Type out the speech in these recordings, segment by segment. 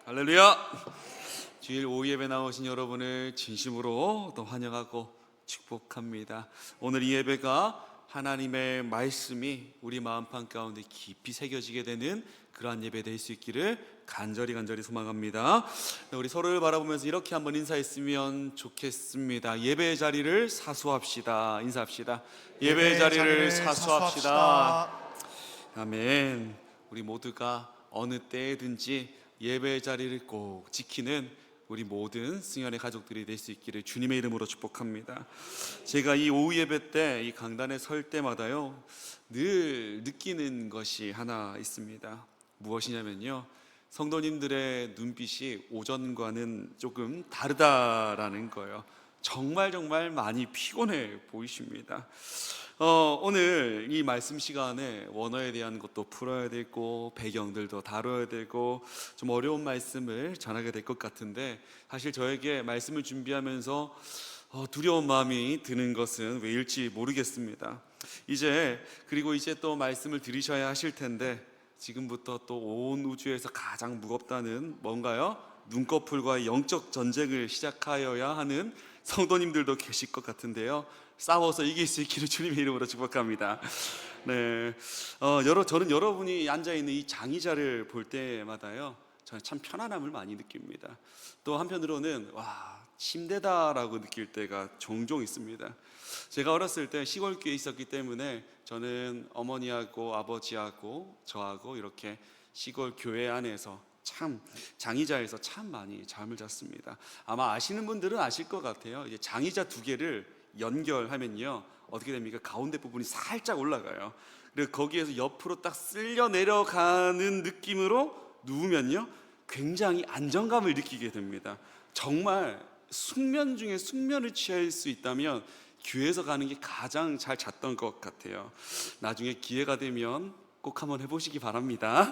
할렐루야! 주일 오후 예배 나오신 여러분을 진심으로 또 환영하고 축복합니다. 오늘 이 예배가 하나님의 말씀이 우리 마음판 가운데 깊이 새겨지게 되는 그러한 예배 될 수 있기를 간절히 소망합니다. 우리 서로를 바라보면서 이렇게 한번 인사했으면 좋겠습니다. 예배의 자리를 사수합시다. 인사합시다. 예배의 자리를 사수합시다. 아멘. 우리 모두가 어느 때든지 예배의 자리를 꼭 지키는 우리 모든 승연의 가족들이 될 수 있기를 주님의 이름으로 축복합니다. 제가 이 오후 예배 때 이 강단에 설 때마다요 늘 느끼는 것이 하나 있습니다. 무엇이냐면요, 성도님들의 눈빛이 오전과는 조금 다르다라는 거예요. 정말 많이 피곤해 보이십니다. 오늘 이 말씀 시간에 원어에 대한 것도 풀어야 되고 배경들도 다뤄야 되고 좀 어려운 말씀을 전하게 될 것 같은데, 사실 저에게 말씀을 준비하면서 두려운 마음이 드는 것은 왜일지 모르겠습니다. 그리고 이제 또 말씀을 들으셔야 하실 텐데, 지금부터 또 온 우주에서 가장 무겁다는 뭔가요? 눈꺼풀과 영적 전쟁을 시작하여야 하는 성도님들도 계실 것 같은데요, 싸워서 이길 수 있기를 주님의 이름으로 축복합니다. 네, 저는 여러분이 앉아있는 이 장의자를 볼 때마다요, 저는 참 편안함을 많이 느낍니다. 또 한편으로는 침대다라고 느낄 때가 종종 있습니다. 제가 어렸을 때 시골교회에 있었기 때문에 저는 어머니하고 아버지하고 저하고 이렇게 시골 교회 안에서 참 장의자에서 참 많이 잠을 잤습니다. 아마 아시는 분들은 아실 것 같아요. 이제 장의자 두 개를 연결하면요 어떻게 됩니까? 가운데 부분이 살짝 올라가요. 그리고 거기에서 옆으로 딱 쓸려 내려가는 느낌으로 누우면요 굉장히 안정감을 느끼게 됩니다. 정말 숙면 중에 숙면을 취할 수 있다면 교회에서 가는 게 가장 잘 잤던 것 같아요. 나중에 기회가 되면 꼭 한번 해보시기 바랍니다.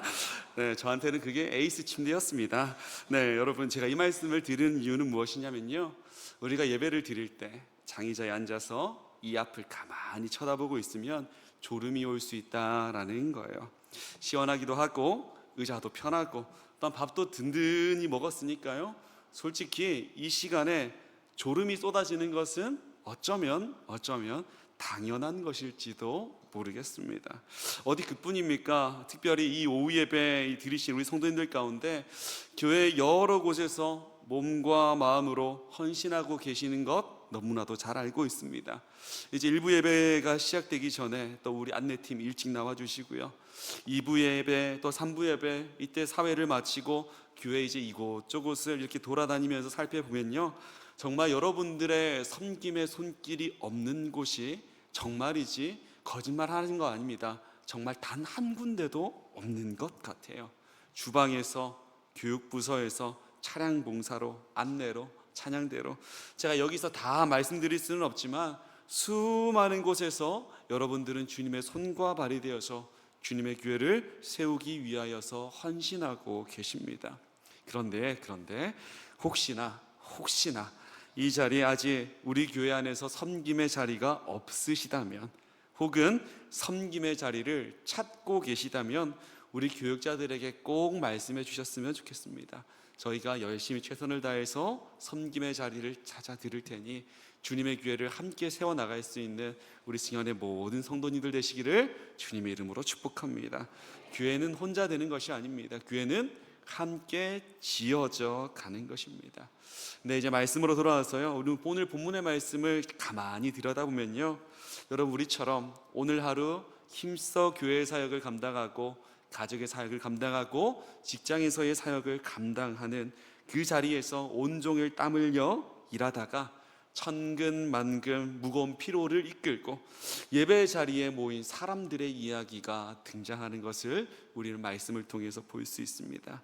네, 저한테는 그게 에이스 침대였습니다. 네, 여러분, 제가 이 말씀을 드리는 이유는 무엇이냐면요, 우리가 예배를 드릴 때 장의자에 앉아서 이 앞을 가만히 쳐다보고 있으면 졸음이 올 수 있다라는 거예요. 시원하기도 하고 의자도 편하고 또 밥도 든든히 먹었으니까요, 솔직히 이 시간에 졸음이 쏟아지는 것은 어쩌면 당연한 것일지도 모르겠습니다. 어디 그뿐입니까? 특별히 이 오후 예배 들으신 우리 성도님들 가운데 교회 여러 곳에서 몸과 마음으로 헌신하고 계시는 것 너무나도 잘 알고 있습니다. 이제 1부 예배가 시작되기 전에 또 우리 안내팀 일찍 나와주시고요, 2부 예배 또 3부 예배 이때 사회를 마치고 교회 이제 이곳저곳을 이렇게 돌아다니면서 살펴보면요, 정말 여러분들의 섬김의 손길이 없는 곳이 정말이지 거짓말 하는 거 아닙니다. 정말 단 한 군데도 없는 것 같아요. 주방에서, 교육부서에서, 차량 봉사로, 안내로, 찬양대로, 제가 여기서 다 말씀드릴 수는 없지만 수많은 곳에서 여러분들은 주님의 손과 발이 되어서 주님의 교회를 세우기 위하여서 헌신하고 계십니다. 그런데 혹시나 이 자리에 아직 우리 교회 안에서 섬김의 자리가 없으시다면, 혹은 섬김의 자리를 찾고 계시다면 우리 교육자들에게 꼭 말씀해 주셨으면 좋겠습니다. 저희가 열심히 최선을 다해서 섬김의 자리를 찾아 드릴 테니 주님의 교회를 함께 세워나갈 수 있는 우리 승연의 모든 성도님들 되시기를 주님의 이름으로 축복합니다. 교회는 혼자 되는 것이 아닙니다. 교회는 함께 지어져 가는 것입니다. 네, 이제 말씀으로 돌아와서요, 우리 오늘 본문의 말씀을 가만히 들여다보면요, 여러분, 우리처럼 오늘 하루 힘써 교회의 사역을 감당하고 가족의 사역을 감당하고 직장에서의 사역을 감당하는 그 자리에서 온종일 땀 흘려 일하다가 천근만근 무거운 피로를 이끌고 예배 자리에 모인 사람들의 이야기가 등장하는 것을 우리는 말씀을 통해서 볼 수 있습니다.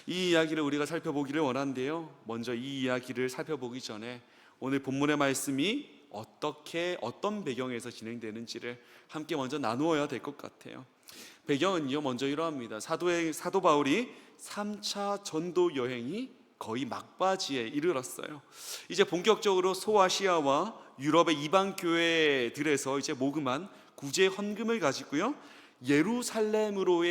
이 이야기를 우리가 살펴보기를 원하는데요, 먼저 이 이야기를 살펴보기 전에 오늘 본문의 말씀이 어떤 배경에서 진행되는지를 함께 먼저 나누어야 될 것 같아요. 배경은요, 먼저 이러합니다. 사도 바울이 3차 전도 여행이 거의 막바지에 이르렀어요. 이제 본격적으로 소아시아와 유럽의 이방 교회들에서 이제 모금한 구제 헌금을 가지고요, 예루살렘으로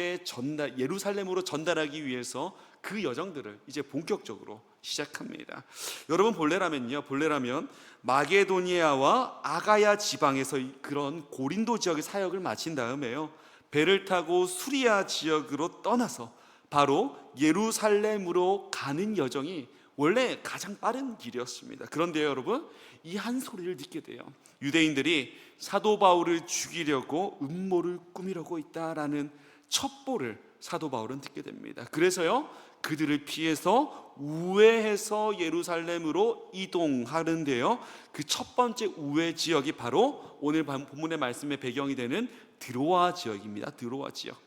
전달하기 위해서 그 여정들을 이제 본격적으로 시작합니다. 여러분 본래라면 마게도니아와 아가야 지방에서 그런 고린도 지역의 사역을 마친 다음에요, 배를 타고 수리아 지역으로 떠나서 바로 예루살렘으로 가는 여정이 원래 가장 빠른 길이었습니다. 그런데 여러분, 이 한 소리를 듣게 돼요. 유대인들이 사도 바울을 죽이려고 음모를 꾸미려고 있다라는 첩보를 사도 바울은 듣게 됩니다. 그래서요, 그들을 피해서 우회해서 예루살렘으로 이동하는데요, 그 첫 번째 우회 지역이 바로 오늘 본문의 말씀의 배경이 되는 드로아 지역입니다. 드로아 지역.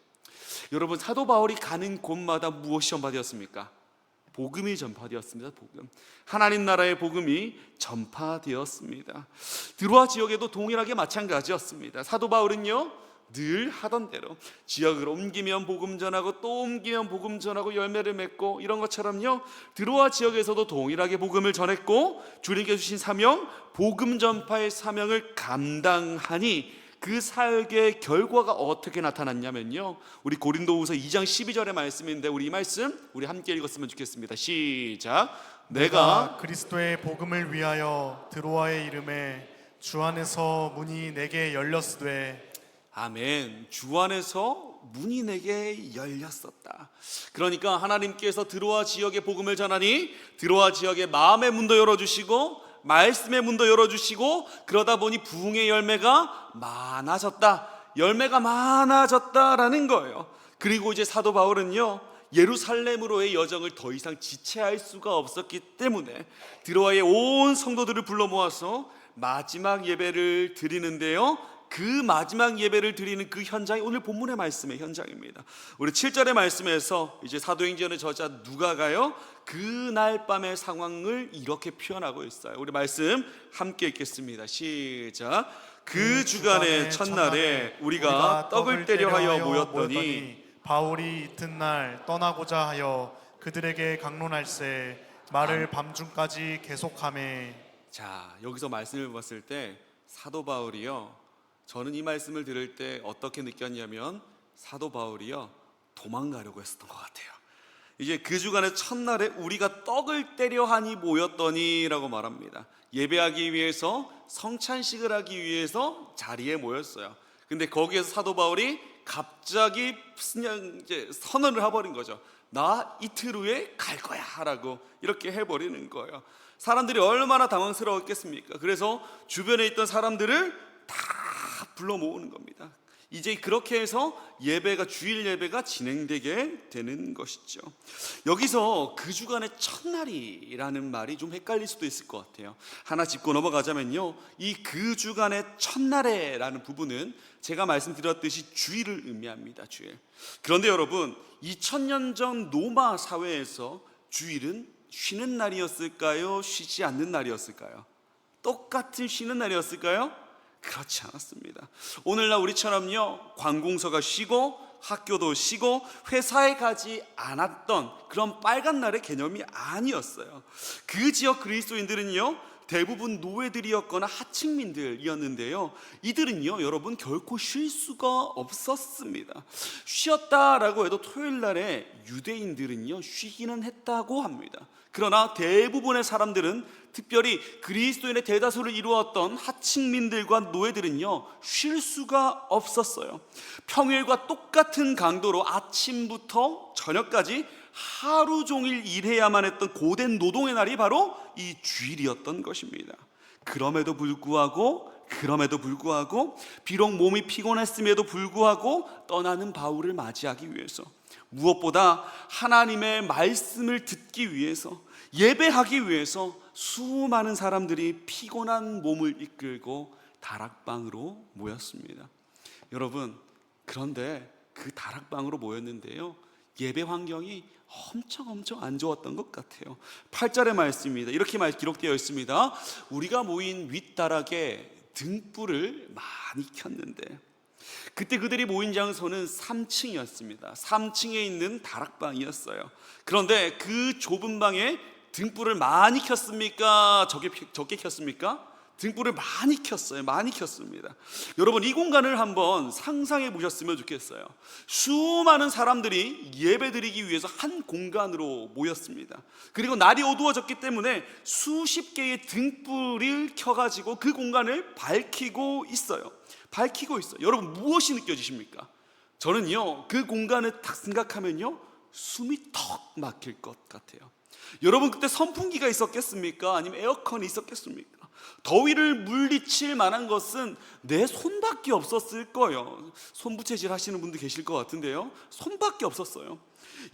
여러분, 사도 바울이 가는 곳마다 무엇이 전파되었습니까? 복음이 전파되었습니다. 복음. 하나님 나라의 복음이 전파되었습니다. 드로아 지역에도 동일하게 마찬가지였습니다. 사도 바울은요, 늘 하던 대로 지역을 옮기면 복음 전하고 또 옮기면 복음 전하고 열매를 맺고 이런 것처럼요, 드로아 지역에서도 동일하게 복음을 전했고 주님께 주신 사명, 복음 전파의 사명을 감당하니 그 사역의 결과가 어떻게 나타났냐면요, 우리 고린도후서 2장 12절의 말씀인데 우리 이 말씀 우리 함께 읽었으면 좋겠습니다. 시작. 내가 그리스도의 복음을 위하여 드로아의 이름에 주 안에서 문이 내게 열렸으되. 아멘. 주 안에서 문이 내게 열렸었다. 그러니까 하나님께서 드로아 지역의 복음을 전하니 드로아 지역의 마음의 문도 열어주시고 말씀의 문도 열어주시고, 그러다 보니 부흥의 열매가 많아졌다. 열매가 많아졌다라는 거예요. 그리고 이제 사도 바울은요, 예루살렘으로의 여정을 더 이상 지체할 수가 없었기 때문에 드로아의 온 성도들을 불러 모아서 마지막 예배를 드리는데요, 그 마지막 예배를 드리는 그 현장이 오늘 본문의 말씀의 현장입니다. 우리 7절의 말씀에서 이제 사도행전의 저자 누가가요, 그날 밤의 상황을 이렇게 표현하고 있어요. 우리 말씀 함께 읽겠습니다. 시작. 그 주간의 첫날에 우리가 떡을 떼려 하여 모였더니 바울이 이튿날 떠나고자 하여 그들에게 강론할세 말을 밤중까지 계속하매. 자, 여기서 말씀을 봤을 때 사도 바울이요, 저는 이 말씀을 들을 때 어떻게 느꼈냐면 사도 바울이요, 도망가려고 했었던 것 같아요. 이제 그 주간의 첫날에 우리가 떡을 떼려 하니 모였더니 라고 말합니다. 예배하기 위해서, 성찬식을 하기 위해서 자리에 모였어요. 근데 거기에서 사도 바울이 갑자기 그냥 이제 선언을 해버린 거죠. 나 이틀 후에 갈 거야 라고 이렇게 해버리는 거예요. 사람들이 얼마나 당황스러웠겠습니까? 그래서 주변에 있던 사람들을 다 불러 모으는 겁니다. 이제 그렇게 해서 예배가, 주일 예배가 진행되게 되는 것이죠. 여기서 그 주간의 첫날이라는 말이 좀 헷갈릴 수도 있을 것 같아요. 하나 짚고 넘어가자면요, 이 그 주간의 첫날에라는 부분은 제가 말씀드렸듯이 주일을 의미합니다. 주일. 그런데 여러분, 2000년 전 로마 사회에서 주일은 쉬는 날이었을까요? 쉬지 않는 날이었을까요? 똑같은 쉬는 날이었을까요? 그렇지 않았습니다. 오늘날 우리처럼요, 관공서가 쉬고 학교도 쉬고 회사에 가지 않았던 그런 빨간 날의 개념이 아니었어요. 그 지역 그리스도인들은요, 대부분 노예들이었거나 하층민들이었는데요, 이들은요, 여러분, 결코 쉴 수가 없었습니다. 쉬었다라고 해도 토요일 날에 유대인들은요, 쉬기는 했다고 합니다. 그러나 대부분의 사람들은, 특별히 그리스도인의 대다수를 이루었던 하층민들과 노예들은요, 쉴 수가 없었어요. 평일과 똑같은 강도로 아침부터 저녁까지 하루 종일 일해야만 했던 고된 노동의 날이 바로 이 주일이었던 것입니다. 그럼에도 불구하고 비록 몸이 피곤했음에도 불구하고 떠나는 바울을 맞이하기 위해서, 무엇보다 하나님의 말씀을 듣기 위해서, 예배하기 위해서 수많은 사람들이 피곤한 몸을 이끌고 다락방으로 모였습니다. 여러분, 그런데 그 다락방으로 모였는데요, 예배 환경이 엄청 안 좋았던 것 같아요. 8절의 말씀입니다. 이렇게 기록되어 있습니다. 우리가 모인 윗다락에 등불을 많이 켰는데, 그때 그들이 모인 장소는 3층이었습니다. 3층에 있는 다락방이었어요. 그런데 그 좁은 방에 등불을 많이 켰습니까? 적게 켰습니까? 등불을 많이 켰어요. 많이 켰습니다. 여러분, 이 공간을 한번 상상해 보셨으면 좋겠어요. 수많은 사람들이 예배드리기 위해서 한 공간으로 모였습니다. 그리고 날이 어두워졌기 때문에 수십 개의 등불을 켜가지고 그 공간을 밝히고 있어요. 여러분, 무엇이 느껴지십니까? 저는요, 그 공간을 딱 생각하면요, 숨이 턱 막힐 것 같아요. 여러분, 그때 선풍기가 있었겠습니까? 아니면 에어컨이 있었겠습니까? 더위를 물리칠 만한 것은 내 손밖에 없었을 거예요. 손부채질 하시는 분들 계실 것 같은데요, 손밖에 없었어요.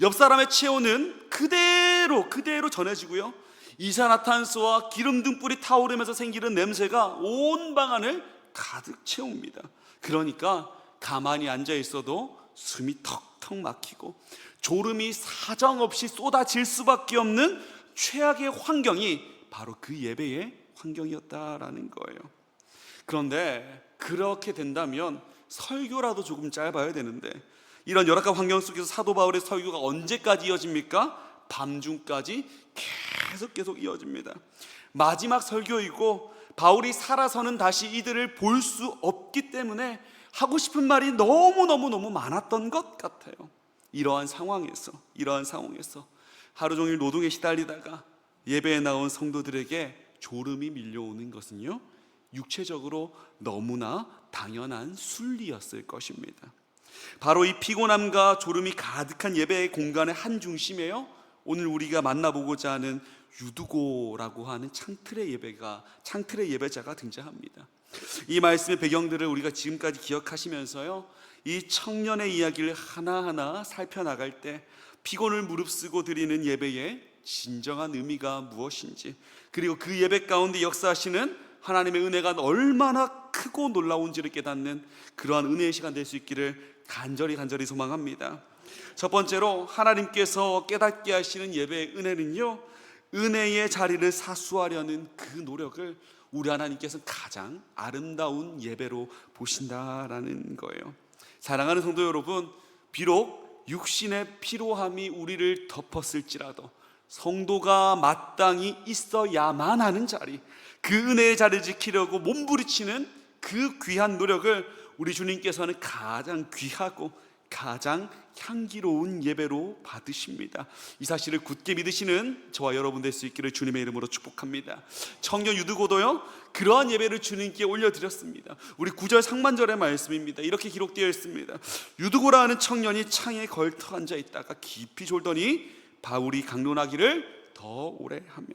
옆 사람의 체온은 그대로 전해지고요, 이산화탄소와 기름 등불이 타오르면서 생기는 냄새가 온 방안을 가득 채웁니다. 그러니까 가만히 앉아 있어도 숨이 턱턱 막히고 졸음이 사정없이 쏟아질 수밖에 없는 최악의 환경이 바로 그 예배의 환경이었다라는 거예요. 그런데 그렇게 된다면 설교라도 조금 짧아야 되는데, 이런 열악한 환경 속에서 사도 바울의 설교가 언제까지 이어집니까? 밤중까지 계속 이어집니다. 마지막 설교이고 바울이 살아서는 다시 이들을 볼 수 없기 때문에 하고 싶은 말이 너무 많았던 것 같아요. 이러한 상황에서 하루 종일 노동에 시달리다가 예배에 나온 성도들에게 졸음이 밀려오는 것은요, 육체적으로 너무나 당연한 순리였을 것입니다. 바로 이 피곤함과 졸음이 가득한 예배의 공간의 한 중심에요, 오늘 우리가 만나보고자 하는 유두고라고 하는 창틀의 예배자가 등장합니다. 이 말씀의 배경들을 우리가 지금까지 기억하시면서요, 이 청년의 이야기를 하나하나 살펴나갈 때 피곤을 무릅쓰고 드리는 예배의 진정한 의미가 무엇인지, 그리고 그 예배 가운데 역사하시는 하나님의 은혜가 얼마나 크고 놀라운지를 깨닫는 그러한 은혜의 시간 될 수 있기를 간절히 소망합니다. 첫 번째로, 하나님께서 깨닫게 하시는 예배의 은혜는요, 은혜의 자리를 사수하려는 그 노력을 우리 하나님께서 가장 아름다운 예배로 보신다라는 거예요. 사랑하는 성도 여러분, 비록 육신의 피로함이 우리를 덮었을지라도 성도가 마땅히 있어야만 하는 자리, 그 은혜의 자리를 지키려고 몸부리치는 그 귀한 노력을 우리 주님께서는 가장 귀하고 가장 향기로운 예배로 받으십니다. 이 사실을 굳게 믿으시는 저와 여러분 될 수 있기를 주님의 이름으로 축복합니다. 청년 유두고도요, 그러한 예배를 주님께 올려드렸습니다. 우리 9절 상반절의 말씀입니다. 이렇게 기록되어 있습니다. 유두고라 하는 청년이 창에 걸터 앉아 있다가 깊이 졸더니 바울이 강론하기를 더 오래 하며.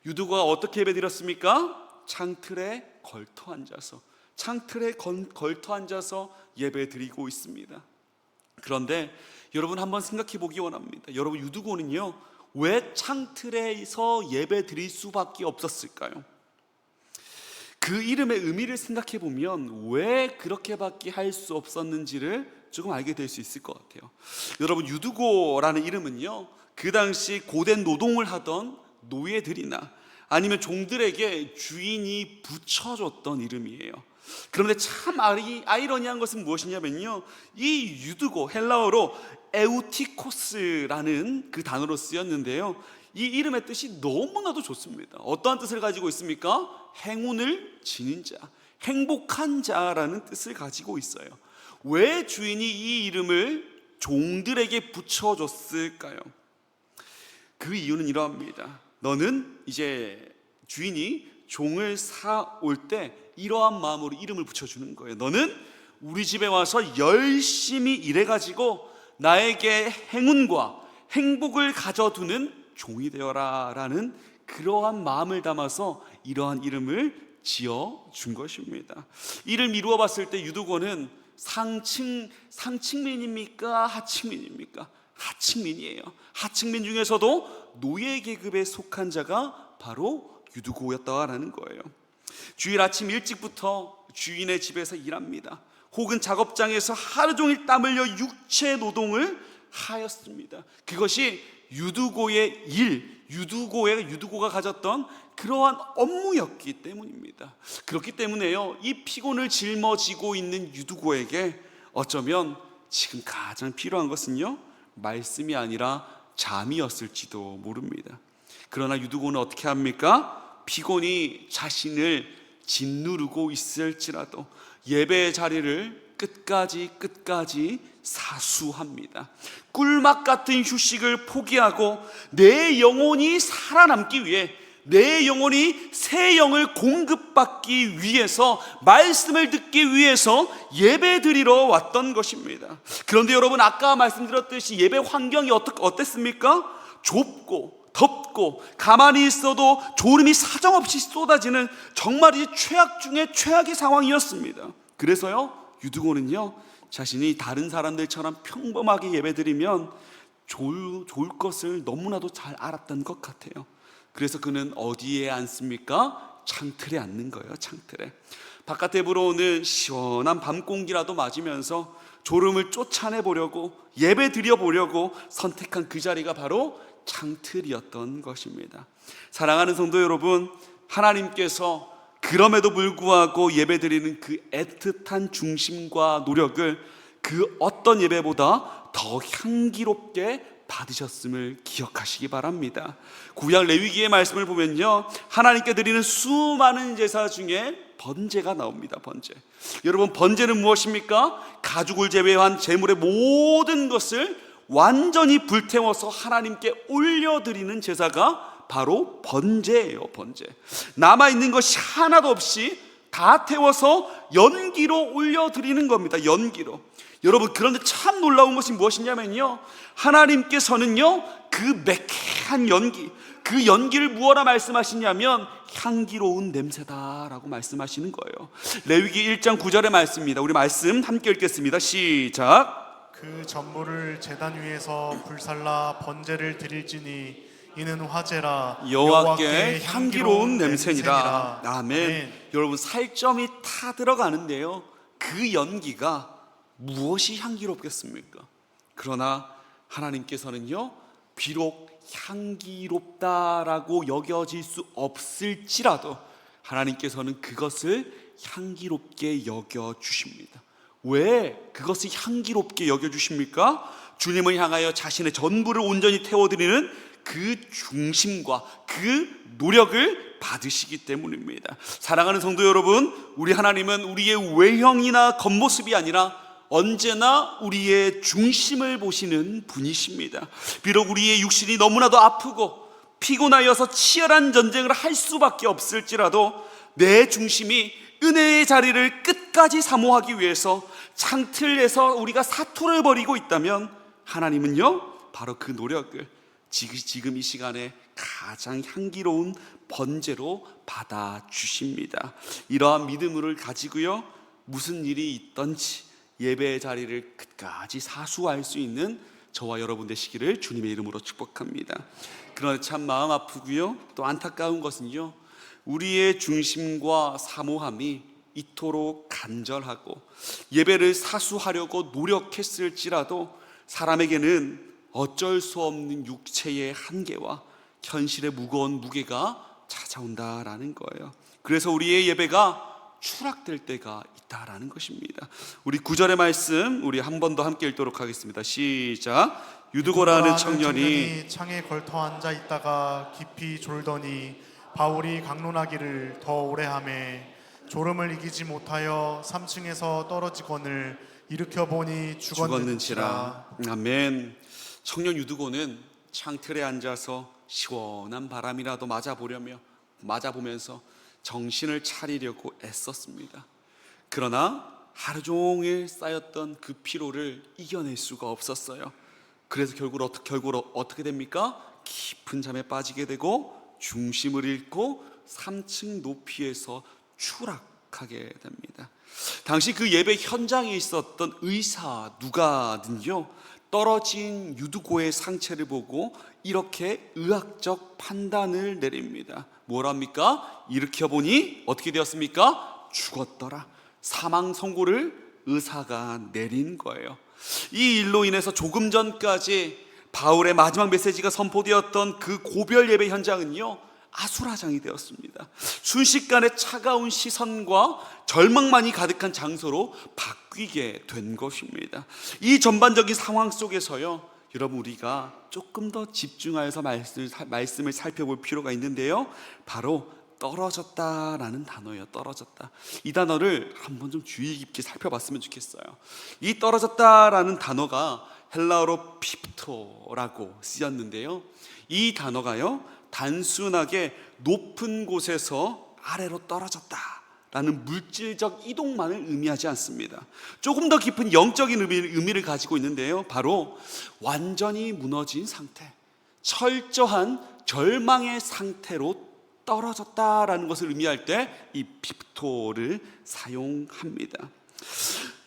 유두고가 어떻게 예배드렸습니까? 창틀에 걸터 앉아서 예배 드리고 있습니다. 그런데 여러분, 한번 생각해 보기 원합니다. 여러분, 유두고는요, 왜 창틀에서 예배 드릴 수밖에 없었을까요? 그 이름의 의미를 생각해 보면 왜 그렇게밖에 할 수 없었는지를 조금 알게 될 수 있을 것 같아요. 여러분, 유두고라는 이름은요, 그 당시 고된 노동을 하던 노예들이나 아니면 종들에게 주인이 붙여줬던 이름이에요. 그런데 참 아이러니한 것은 무엇이냐면요, 이 유두고, 헬라어로 에우티코스라는 그 단어로 쓰였는데요, 이 이름의 뜻이 너무나도 좋습니다. 어떠한 뜻을 가지고 있습니까? 행운을 지닌 자, 행복한 자라는 뜻을 가지고 있어요. 왜 주인이 이 이름을 종들에게 붙여줬을까요? 그 이유는 이러합니다. 너는 이제 주인이 종을 사올 때 이러한 마음으로 이름을 붙여주는 거예요. 너는 우리 집에 와서 열심히 일해가지고 나에게 행운과 행복을 가져두는 종이 되어라 라는 그러한 마음을 담아서 이러한 이름을 지어준 것입니다. 이를 미루어 봤을 때 유두고는 상층민입니까? 하층민입니까? 하층민이에요. 하층민 중에서도 노예 계급에 속한 자가 바로 유두고였다라는 거예요. 주일 아침 일찍부터 주인의 집에서 일합니다. 혹은 작업장에서 하루 종일 땀 흘려 육체 노동을 하였습니다. 그것이 유두고의 일, 유두고가 가졌던 그러한 업무였기 때문입니다. 그렇기 때문에요, 이 피곤을 짊어지고 있는 유두고에게 어쩌면 지금 가장 필요한 것은요, 말씀이 아니라 잠이었을지도 모릅니다. 그러나 유두고는 어떻게 합니까? 피곤이 자신을 짓누르고 있을지라도 예배의 자리를 끝까지 사수합니다. 꿀맛 같은 휴식을 포기하고 내 영혼이 살아남기 위해, 내 영혼이 새 영을 공급받기 위해서, 말씀을 듣기 위해서 예배 드리러 왔던 것입니다. 그런데 여러분, 아까 말씀드렸듯이 예배 환경이 어땠습니까? 좁고 덥고 가만히 있어도 졸음이 사정없이 쏟아지는 정말 이 최악 중에 최악의 상황이었습니다. 그래서요, 유두고는요, 자신이 다른 사람들처럼 평범하게 예배드리면 좋을 것을 너무나도 잘 알았던 것 같아요. 그래서 그는 어디에 앉습니까? 창틀에 앉는 거예요. 창틀에. 바깥에 불어오는 시원한 밤 공기라도 맞으면서 졸음을 쫓아내보려고, 예배 드려보려고 선택한 그 자리가 바로 창틀이었던 것입니다. 사랑하는 성도 여러분, 하나님께서 그럼에도 불구하고 예배드리는 그 애틋한 중심과 노력을 그 어떤 예배보다 더 향기롭게 받으셨음을 기억하시기 바랍니다. 구약 레위기의 말씀을 보면요, 하나님께 드리는 수많은 제사 중에 번제가 나옵니다. 번제. 여러분, 번제는 무엇입니까? 가죽을 제외한 제물의 모든 것을 완전히 불태워서 하나님께 올려드리는 제사가 바로 번제예요. 번제. 남아있는 것이 하나도 없이 다 태워서 연기로 올려드리는 겁니다. 연기로. 여러분, 그런데 참 놀라운 것이 무엇이냐면요, 하나님께서는요, 그 매캐한 연기, 그 연기를 무엇라 말씀하시냐면 향기로운 냄새다라고 말씀하시는 거예요. 레위기 1장 9절의 말씀입니다. 우리 말씀 함께 읽겠습니다. 시작. 그 전부를 제단 위에서 불살라 번제를 드릴지니 이는 화제라 여호와께 향기로운 냄새니라. 아멘. 여러분, 살점이 다 들어가는데요, 그 연기가 무엇이 향기롭겠습니까? 그러나 하나님께서는요, 비록 향기롭다라고 여겨질 수 없을지라도 하나님께서는 그것을 향기롭게 여겨주십니다. 왜 그것을 향기롭게 여겨주십니까? 주님을 향하여 자신의 전부를 온전히 태워드리는 그 중심과 그 노력을 받으시기 때문입니다. 사랑하는 성도 여러분, 우리 하나님은 우리의 외형이나 겉모습이 아니라 언제나 우리의 중심을 보시는 분이십니다. 비록 우리의 육신이 너무나도 아프고 피곤하여서 치열한 전쟁을 할 수밖에 없을지라도 내 중심이 은혜의 자리를 끝까지 사모하기 위해서 창틀에서 우리가 사투를 벌이고 있다면 하나님은요, 바로 그 노력을 지금 이 시간에 가장 향기로운 번제로 받아주십니다. 이러한 믿음을 가지고요, 무슨 일이 있던지 예배의 자리를 끝까지 사수할 수 있는 저와 여러분 되시기를 주님의 이름으로 축복합니다. 그러나 참 마음 아프고요, 또 안타까운 것은요, 우리의 중심과 사모함이 이토록 간절하고 예배를 사수하려고 노력했을지라도 사람에게는 어쩔 수 없는 육체의 한계와 현실의 무거운 무게가 찾아온다라는 거예요. 그래서 우리의 예배가 추락될 때가 있다라는 것입니다. 우리 9절의 말씀 우리 한 번 더 함께 읽도록 하겠습니다. 시작. 유두고라는 청년이 창에 걸터 앉아 있다가 깊이 졸더니 바울이 강론하기를 더 오래 하매 졸음을 이기지 못하여 3층에서 떨어지거늘 일으켜 보니 죽었는지라. 아멘. 청년 유두고는 창틀에 앉아서 시원한 바람이라도 맞아보면서 정신을 차리려고 애썼습니다. 그러나 하루 종일 쌓였던 그 피로를 이겨낼 수가 없었어요. 그래서 결국 어떻게 됩니까? 깊은 잠에 빠지게 되고 중심을 잃고 3층 높이에서 추락하게 됩니다. 당시 그 예배 현장에 있었던 의사 누가는요, 떨어진 유두고의 상체를 보고 이렇게 의학적 판단을 내립니다. 뭐랍니까? 일으켜보니 어떻게 되었습니까? 죽었더라. 사망 선고를 의사가 내린 거예요. 이 일로 인해서 조금 전까지 바울의 마지막 메시지가 선포되었던 그 고별 예배 현장은요, 아수라장이 되었습니다. 순식간에 차가운 시선과 절망만이 가득한 장소로 바뀌게 된 것입니다. 이 전반적인 상황 속에서요, 여러분, 우리가 조금 더 집중하여서 말씀을 살펴볼 필요가 있는데요, 바로 떨어졌다라는 단어예요. 떨어졌다. 이 단어를 한번 좀 주의 깊게 살펴봤으면 좋겠어요. 이 떨어졌다라는 단어가 헬라어로 피프토라고 쓰였는데요. 이 단어가요, 단순하게 높은 곳에서 아래로 떨어졌다라는 물질적 이동만을 의미하지 않습니다. 조금 더 깊은 영적인 의미를 가지고 있는데요. 바로 완전히 무너진 상태, 철저한 절망의 상태로 떨어졌다라는 것을 의미할 때 이 피프토를 사용합니다.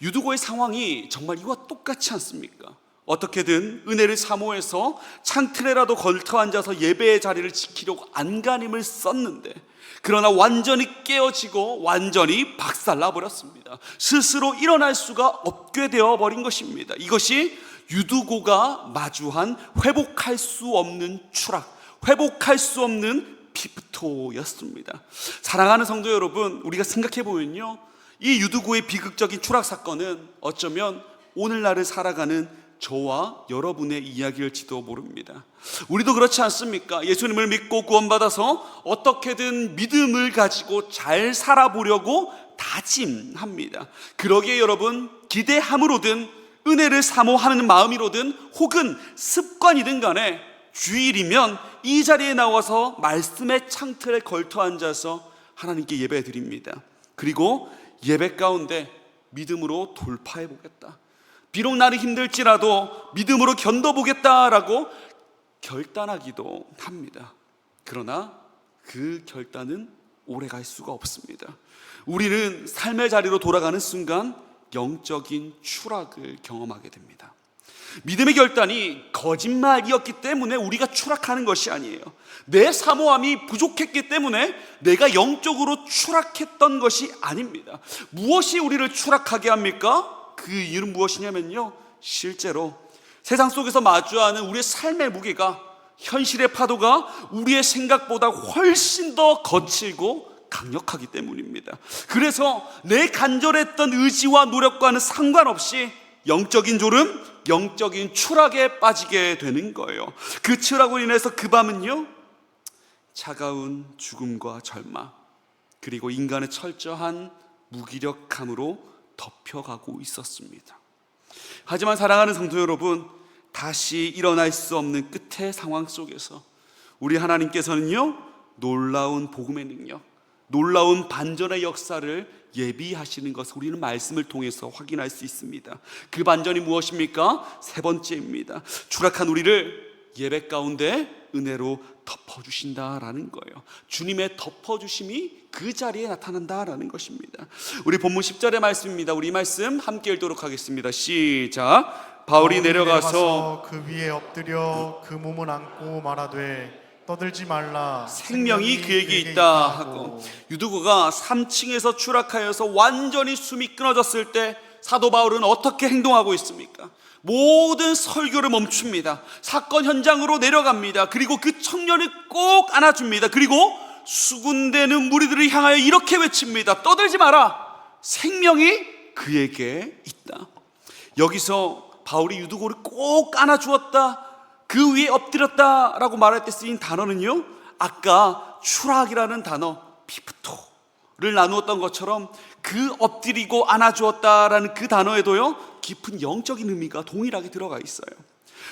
유두고의 상황이 정말 이와 똑같지 않습니까? 어떻게든 은혜를 사모해서 창틀에라도 걸터 앉아서 예배의 자리를 지키려고 안간힘을 썼는데, 그러나 완전히 깨어지고 완전히 박살나버렸습니다. 스스로 일어날 수가 없게 되어버린 것입니다. 이것이 유두고가 마주한 회복할 수 없는 추락, 회복할 수 없는 피프토였습니다. 사랑하는 성도 여러분, 우리가 생각해 보면요, 이 유두고의 비극적인 추락 사건은 어쩌면 오늘날을 살아가는 저와 여러분의 이야기일지도 모릅니다. 우리도 그렇지 않습니까? 예수님을 믿고 구원받아서 어떻게든 믿음을 가지고 잘 살아보려고 다짐합니다. 그러기에 여러분, 기대함으로든 은혜를 사모하는 마음이로든 혹은 습관이든 간에 주일이면 이 자리에 나와서 말씀의 창틀에 걸터 앉아서 하나님께 예배 드립니다. 그리고 예배 가운데 믿음으로 돌파해 보겠다, 비록 나는 힘들지라도 믿음으로 견뎌보겠다라고 결단하기도 합니다. 그러나 그 결단은 오래 갈 수가 없습니다. 우리는 삶의 자리로 돌아가는 순간 영적인 추락을 경험하게 됩니다. 믿음의 결단이 거짓말이었기 때문에 우리가 추락하는 것이 아니에요. 내 사모함이 부족했기 때문에 내가 영적으로 추락했던 것이 아닙니다. 무엇이 우리를 추락하게 합니까? 그 이유는 무엇이냐면요, 실제로 세상 속에서 마주하는 우리의 삶의 무게가, 현실의 파도가 우리의 생각보다 훨씬 더 거칠고 강력하기 때문입니다. 그래서 내 간절했던 의지와 노력과는 상관없이 영적인 졸음, 영적인 추락에 빠지게 되는 거예요. 그 추락으로 인해서 그 밤은요, 차가운 죽음과 절망, 그리고 인간의 철저한 무기력함으로 덮여가고 있었습니다. 하지만 사랑하는 성도 여러분, 다시 일어날 수 없는 끝의 상황 속에서 우리 하나님께서는요, 놀라운 복음의 능력, 놀라운 반전의 역사를 예비하시는 것을 우리는 말씀을 통해서 확인할 수 있습니다. 그 반전이 무엇입니까? 세 번째입니다. 추락한 우리를 예배 가운데 은혜로 덮어주신다라는 거예요. 주님의 덮어주심이 그 자리에 나타난다라는 것입니다. 우리 본문 10절의 말씀입니다. 우리 말씀 함께 읽도록 하겠습니다. 시작. 바울이 내려가서 그 위에 엎드려 그 몸을 안고 말하되 떠들지 말라, 생명이 그에게 있다 하고, 유두고가 3층에서 추락하여서 완전히 숨이 끊어졌을 때 사도 바울은 어떻게 행동하고 있습니까? 모든 설교를 멈춥니다. 사건 현장으로 내려갑니다. 그리고 그 청년을 꼭 안아줍니다. 그리고 수군대는 무리들을 향하여 이렇게 외칩니다. 떠들지 마라, 생명이 그에게 있다. 여기서 바울이 유두고를 꼭 안아주었다, 그 위에 엎드렸다라고 말할 때 쓰인 단어는요, 아까 추락이라는 단어 피프토를 나누었던 것처럼 그 엎드리고 안아주었다라는 그 단어에도요, 깊은 영적인 의미가 동일하게 들어가 있어요.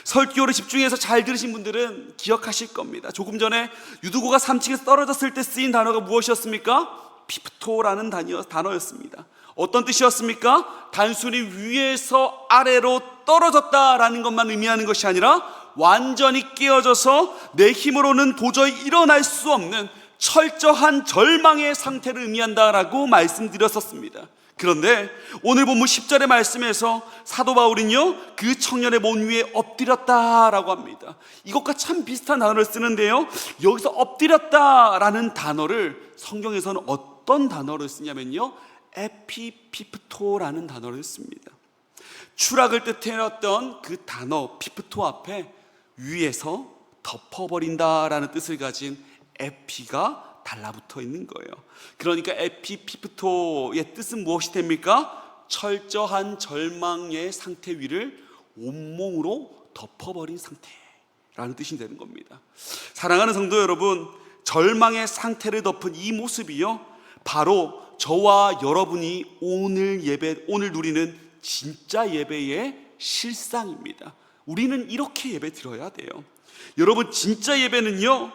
설교를 집중해서 잘 들으신 분들은 기억하실 겁니다. 조금 전에 유두고가 3층에서 떨어졌을 때 쓰인 단어가 무엇이었습니까? 피프토라는 단어였습니다. 어떤 뜻이었습니까? 단순히 위에서 아래로 떨어졌다라는 것만 의미하는 것이 아니라 완전히 깨어져서 내 힘으로는 도저히 일어날 수 없는 철저한 절망의 상태를 의미한다라고 말씀드렸었습니다. 그런데 오늘 본문 10절의 말씀에서 사도 바울은요, 그 청년의 몸 위에 엎드렸다라고 합니다. 이것과 참 비슷한 단어를 쓰는데요, 여기서 엎드렸다라는 단어를 성경에서는 어떤 단어를 쓰냐면요, 에피피프토라는 단어를 씁니다. 추락을 뜻해왔던 그 단어 피프토 앞에 위에서 덮어버린다라는 뜻을 가진 에피가 달라붙어 있는 거예요. 그러니까 에피피프토의 뜻은 무엇이 됩니까? 철저한 절망의 상태 위를 온몸으로 덮어버린 상태라는 뜻이 되는 겁니다. 사랑하는 성도 여러분, 절망의 상태를 덮은 이 모습이요, 바로 저와 여러분이 오늘 누리는 진짜 예배의 실상입니다. 우리는 이렇게 예배 드려야 돼요. 여러분, 진짜 예배는요,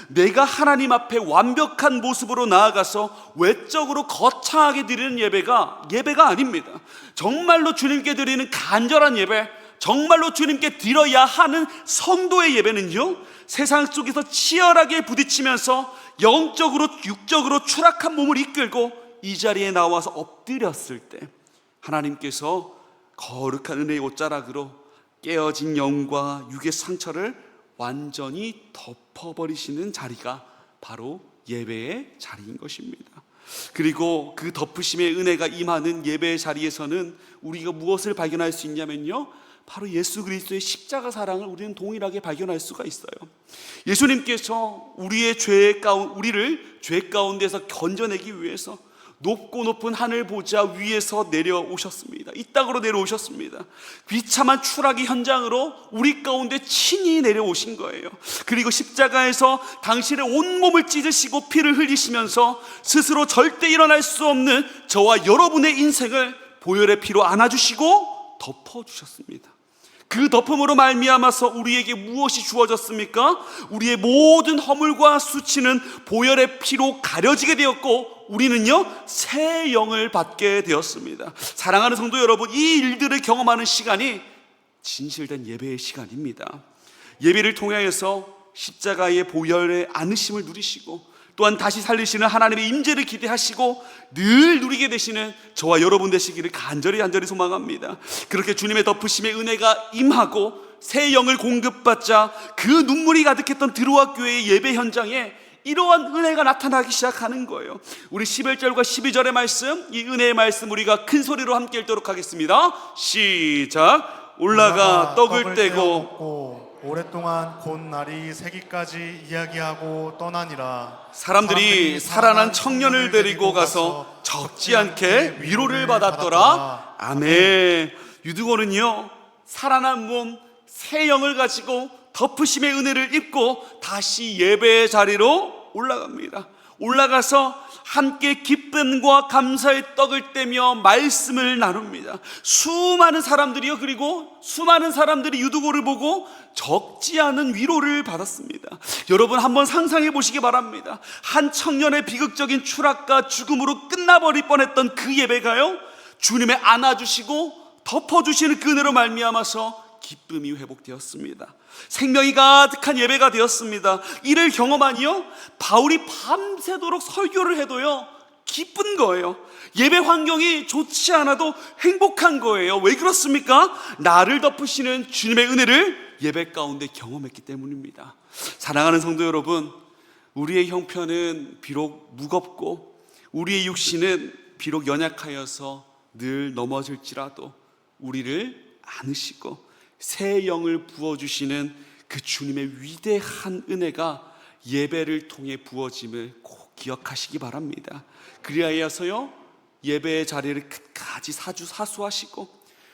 내가 하나님 앞에 완벽한 모습으로 나아가서 외적으로 거창하게 드리는 예배가 아닙니다. 정말로 주님께 드리는 간절한 예배, 정말로 주님께 드려야 하는 성도의 예배는요, 세상 속에서 치열하게 부딪히면서 영적으로 육적으로 추락한 몸을 이끌고 이 자리에 나와서 엎드렸을 때 하나님께서 거룩한 은혜의 옷자락으로 깨어진 영과 육의 상처를 완전히 덮어버리시는 자리가 바로 예배의 자리인 것입니다. 그리고 그 덮으심의 은혜가 임하는 예배의 자리에서는 우리가 무엇을 발견할 수 있냐면요, 바로 예수 그리스도의 십자가 사랑을 우리는 동일하게 발견할 수가 있어요. 예수님께서 우리를 죄 가운데서 건져내기 위해서 높고 높은 하늘 보좌 위에서 내려오셨습니다. 이 땅으로 내려오셨습니다. 비참한 추락의 현장으로 우리 가운데 친히 내려오신 거예요. 그리고 십자가에서 당신의 온몸을 찢으시고 피를 흘리시면서 스스로 절대 일어날 수 없는 저와 여러분의 인생을 보혈의 피로 안아주시고 덮어주셨습니다. 그 덮음으로 말미암아서 우리에게 무엇이 주어졌습니까? 우리의 모든 허물과 수치는 보혈의 피로 가려지게 되었고 우리는요, 새 영을 받게 되었습니다. 사랑하는 성도 여러분, 이 일들을 경험하는 시간이 진실된 예배의 시간입니다. 예배를 통하여서 십자가의 보혈의 안으심을 누리시고 또한 다시 살리시는 하나님의 임재를 기대하시고 늘 누리게 되시는 저와 여러분 되시기를 간절히 소망합니다. 그렇게 주님의 덮으심의 은혜가 임하고 새 영을 공급받자 그 눈물이 가득했던 드로아 교회의 예배 현장에 이러한 은혜가 나타나기 시작하는 거예요. 우리 11절과 12절의 말씀, 이 은혜의 말씀 우리가 큰 소리로 함께 읽도록 하겠습니다. 시작. 올라가 떡을 떼고 오랫동안 곧 날이 새기까지 이야기하고 떠나니라. 사람들이 살아난 청년을 데리고 가서 적지 않게 위로를 받았더라. 아멘. 유두고는요, 살아난 몸, 새 영을 가지고 덮으심의 은혜를 입고 다시 예배의 자리로 올라갑니다. 올라가서 함께 기쁨과 감사의 떡을 떼며 말씀을 나눕니다. 수많은 사람들이 유두고를 보고 적지 않은 위로를 받았습니다. 여러분, 한번 상상해 보시기 바랍니다. 한 청년의 비극적인 추락과 죽음으로 끝나버릴 뻔했던 그 예배가요, 주님의 안아주시고 덮어주시는 그 은혜로 말미암아서 기쁨이 회복되었습니다. 생명이 가득한 예배가 되었습니다. 이를 경험하니요, 바울이 밤새도록 설교를 해도요 기쁜 거예요. 예배 환경이 좋지 않아도 행복한 거예요. 왜 그렇습니까? 나를 덮으시는 주님의 은혜를 예배 가운데 경험했기 때문입니다. 사랑하는 성도 여러분, 우리의 형편은 비록 무겁고 우리의 육신은 비록 연약하여서 늘 넘어질지라도 우리를 안으시고 새 영을 부어주시는 그 주님의 위대한 은혜가 예배를 통해 부어짐을 꼭 기억하시기 바랍니다. 그리하여서요, 예배의 자리를 끝까지 사수하시고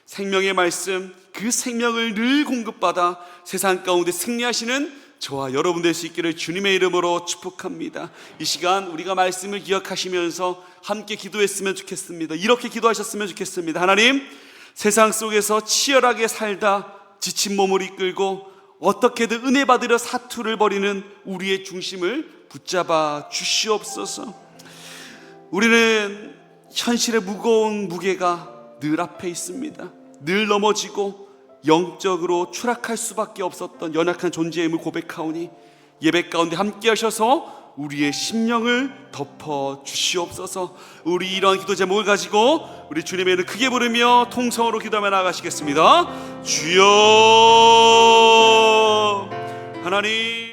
생명의 말씀, 그 생명을 늘 공급받아 세상 가운데 승리하시는 저와 여러분 될 수 있기를 주님의 이름으로 축복합니다. 이 시간 우리가 말씀을 기억하시면서 함께 기도했으면 좋겠습니다. 이렇게 기도하셨으면 좋겠습니다. 하나님, 세상 속에서 치열하게 살다 지친 몸을 이끌고 어떻게든 은혜 받으려 사투를 벌이는 우리의 중심을 붙잡아 주시옵소서. 우리는 현실의 무거운 무게가 늘 앞에 있습니다. 늘 넘어지고 영적으로 추락할 수밖에 없었던 연약한 존재임을 고백하오니 예배 가운데 함께 하셔서 우리의 심령을 덮어 주시옵소서. 우리 이러한 기도 제목을 가지고 우리 주님의 이름을 크게 부르며 통성으로 기도하며 나가시겠습니다. 주여. 하나님.